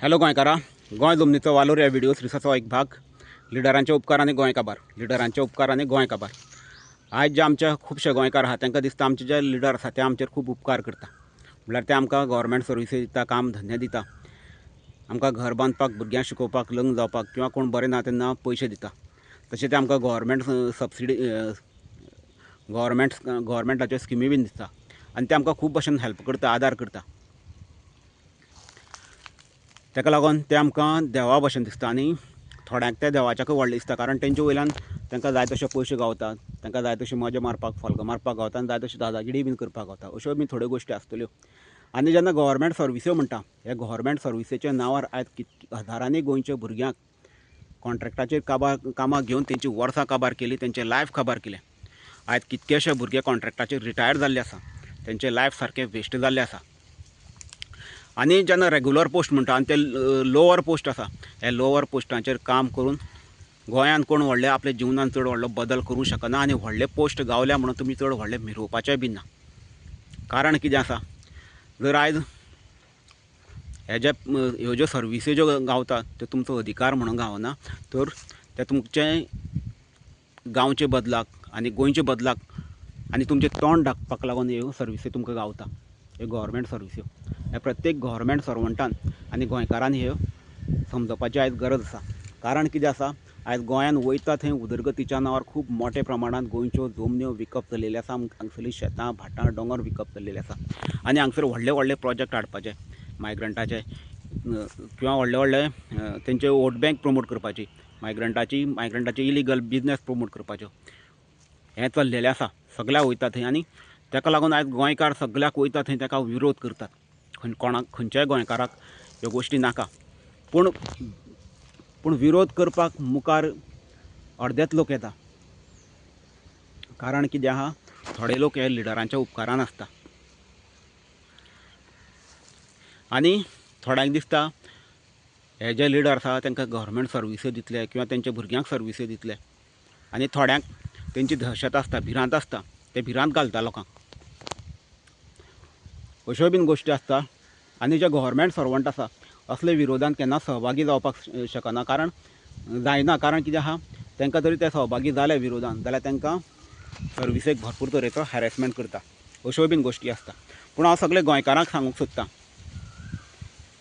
Hello गोंयकारा, Goa जमनीचो वालोर ह्या video सिरिसाचो एक भाग. लिडरांच्या उपकारांनी गोंय काबार. लिडरांच्या उपकारांनी गोंय काबार. आयज जे आमचे खुबशे गोंयकार आहात तांकां दिसता आमचे जे लिडर आसा ते आमचेर खूब उपकार करता. म्हळ्यार ते आमकां गव्हर्मेंट सर्विसी दिता, काम धंदे दिता, आमकां घर बांदपाक, भुरग्यांक शिकोवपाक, लग्न जावपाक किंवा कोण बरें ना तेन्ना पयशे दिता. तशें ते आमकां गव्हर्मेंट सबसिडी गव्हर्मेंटाच्यो स्किमी बीन दिता आनी ते आमकां खूब भशेन हेल्प करता, आदार करता. ताका लागून ते आमकां देवा भशेन दिसता आनी थोड्यांक ते देवाच्याकूय व्हडलें दिसता, कारण तेंचे वयल्यान तांकां जाय तशे पयशे गावतात, तांकां जाय तशी मजा मारपाक, फॉल्गां मारपाक गावता आनी जाय तशी दादागिरी बीन करपाक गावता. अश्यो बीन थोड्यो गोश्टी आसतल्यो. आनी जेन्ना गव्हर्मेंट सर्विस्यो म्हणटा, हे गव्हर्मेंट सर्विसेच्या नांवार आयज हजारांनी गोंयच्या भुरग्यांक कॉन्ट्रॅक्टाचेर कामां घेवन तेंची वर्सां काबार केली, तेंचें लायफ काबार केलें. आयज कितकेशे भुरगे कॉन्ट्रॅक्टाचेर रिटायर जाल्ले आसा, तेंचें लायफ सारकें वेस्ट जाल्लें आसा. आनी जेन्ना रेग्युलर पोस्ट म्हणटा आनी ते लोवर पोस्ट आसा, हे लोवर पोस्टांचेर काम करून गोंयांत कोण व्हडले आपल्या जिवनान चड व्हडलो बदल करूं शकना आनी व्हडले पोस्ट गावल्या म्हणून तुमी चड व्हडले मिरोवपाचें बीन ना. कारण कितें आसा, जर आयज ह्यो ज्यो सर्विसी ज्यो गावतात त्यो तुमचो अधिकार म्हणून गावना, तर ते तुमचे गांवचे बदलाक आनी गोंयचे बदलाक आनी तुमचें तोंड धाकपाक लागून ह्यो सर्विसी तुमकां गावता. ह्यो गव्हर्मेंट सर्विस्यो हे प्रत्येक गव्हर्मेंट सर्वंटान आनी गोंयकारान ह्यो समजपाची आयज गरज आसा. कारण कितें आसा, आयज गोंयान वयता थंय उदरगतीच्या नांवार खूब मोठ्या प्रमाणांत गोंयच्यो जमन्यो विकप जाल्लेल्यो आसा. हांगसरलीं शेतां, भाटां, दोंगर विकप जाल्लेले आसा आनी हांगसर व्हडले व्हडले प्रोजेक्ट हाडपाचे मायग्रंटाचे किंवा व्हडले व्हडले तेंचे वोट बँक प्रमोट करपाची, मायग्रंटाची इलिगल बिजनेस प्रमोट करपाच्यो, हें चल्लेलें आसा. सगळ्याक वयता थंय आनी ताका लागून आयज गोंयकार सगळ्याक वयता थंय ताका विरोध करतात. खंयच्याय गोंयकाराक ह्यो गोश्टी नाका, पूण विरोध करपाक मुखार अर्देच लोक येता. कारण कितें आहा, थोडे लोक हे लिडरांच्या उपकारान आसता आनी थोड्यांक दिसता हे जे लिडर आसा तांकां गव्हर्मेंट सर्विसी दितले किंवा तेंच्या भुरग्यांक सर्विसी दितले आनी थोड्यांक तेंची दहशत आसता, भिरांत आसता, ते भिरांत घालता लोकांक. अश्यो बीन गोश्टी आसता. आनी जे गव्हर्मेंट सर्वंट आसा असले विरोधान केन्ना सहभागी जावपाक शकना, कारण जायना. कारण कितें आहा, तांकां जरी ते सहभागी जाले विरोधान जाल्यार तांकां सर्विसेक भरपूर तरेचो हॅरेसमेंट करता. अश्यो बीन गोश्टी आसता. पूण हांव सगळे गोंयकारांक सांगूंक सोदतां,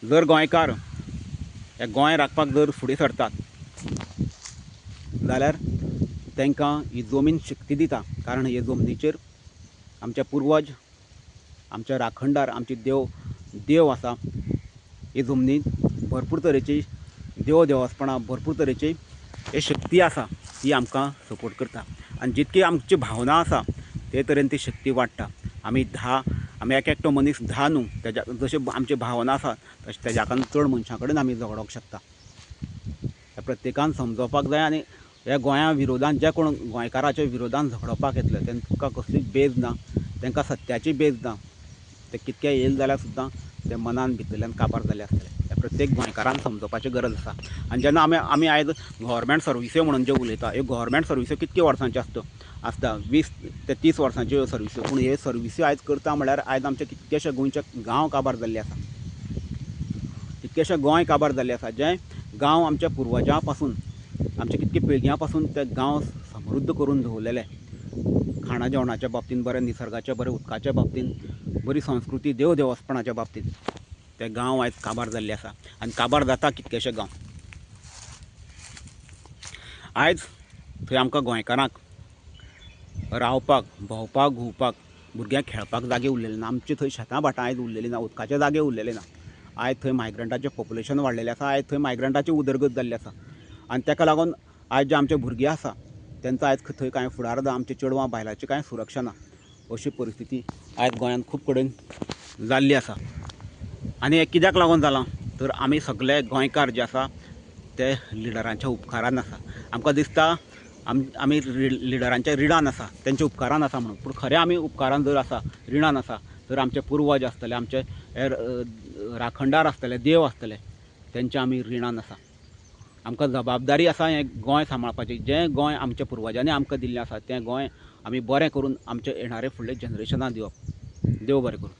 जर गोंयकार हे गोंय राखपाक जर फुडें सरतात जाल्यार तांकां ही जमीन शक्ती दिता. कारण हे जमनीचेर आमचे पुर्वज, आमचे राखणदार, आमचे देव आसा. हे जमनीत भरपूर तरेची देवस्पणां, भरपूर तरेची हे शक्ती आसा, ती आमकां सपोर्ट करता. आनी जितकी आमची भावना आसा ते तरेन ती शक्ती वाडटा. आमी एक एकटो मनीस 10 न्हू, तेज्या जशे आमची भावना आसा तशें तेज्याकून चड मनशां कडेन आमी झगडोंक शकता. हें प्रत्येकान समजोवपाक जाय. आनी हे गोंया विरोधान जे कोण गोंयकाराच्या विरोधान झगडोवपाक येतले तांकां कसलीच बेज ना, तांकां सत्याची बेज ना. ते कितके येयले जाल्यार सुद्दां ते मनान भितरल्यान काबार जाल्ले आसतले. हे प्रत्येक गोंयकारान समजोवपाची गरज आसा. आनी जेन्ना आमी आयज गव्हर्मेंट सर्विस्यो म्हणून जे उलयता, ह्यो गव्हर्मेंट सर्विस्यो कितके वर्सांच्यो आसता 20 ते 30 वर्सांच्यो सर्विस्यो. पूण हे सर्विस्यो आयज करता म्हळ्यार आयज आमचे कितकेशे गोंयचे गांव काबार जाल्ले आसा, कितकेशे गोंय काबार जाल्ले आसा. जे गांव आमच्या पुर्वजां पासून, आमच्या कितके पिळग्यां पासून ते गांव समृद्ध करून दवरलेले. खाणा जेवणाच्या बाबतींत, बरें निसर्गाच्या, बरें उदकाच्या बाबतींत, बरी संस्कृती, देवस्पणाच्या बाबतींत ते गांव आयज काबार जाल्ले आसा आनी काबार जाता कितकेशे गांव. आयज थंय आमकां गोंयकारांक रावपाक, भोंवपाक, घुंवपाक, भुरग्यांक खेळपाक जागे उरलेले ना. आमचे थंय शेतां भाटां आयज उरलेली ना, उदकाचे जागे उरलेले ना. आयज थंय मायग्रंटाचें पॉप्युलेशन वाडलेलें आसा. आयज थंय मायग्रंटाची उदरगत जाल्ली आसा. आनी ताका लागून आयज जे आमचे भुरगे आसा तेंचो आयज थंय कांय फुडार ना. आमचे चेडवां बायलांची कांय सुरक्षा ना. अशी परिस्थिती आयज गोंयांत खूब कडेन जाल्ली आसा. आनी हें कित्याक लागून जालां, तर आमी सगळे गोंयकार जे आसा ते लिडरांच्या उपकारान आसा. आमकां दिसता आमी लिडरांच्या रिणान आसा, तेंच्या उपकारान आसा म्हणून. पूण खरें आमी उपकारान जर आसा, रिणान आसा, तर आमचे पुर्वज आसतले, आमचे राखणदार आसतले, देव आसतले, तेंच्या आमी रिणान आसा. आमकां जबाबदारी आसा हें गोंय सांबाळपाची. जें गोंय आमच्या पुर्वजांनी आमकां दिल्लें आसा तें गोंय आमी बरें करून आमच्या येणारे फुडले जनरेशनाक दिवप. देव बरें करूं.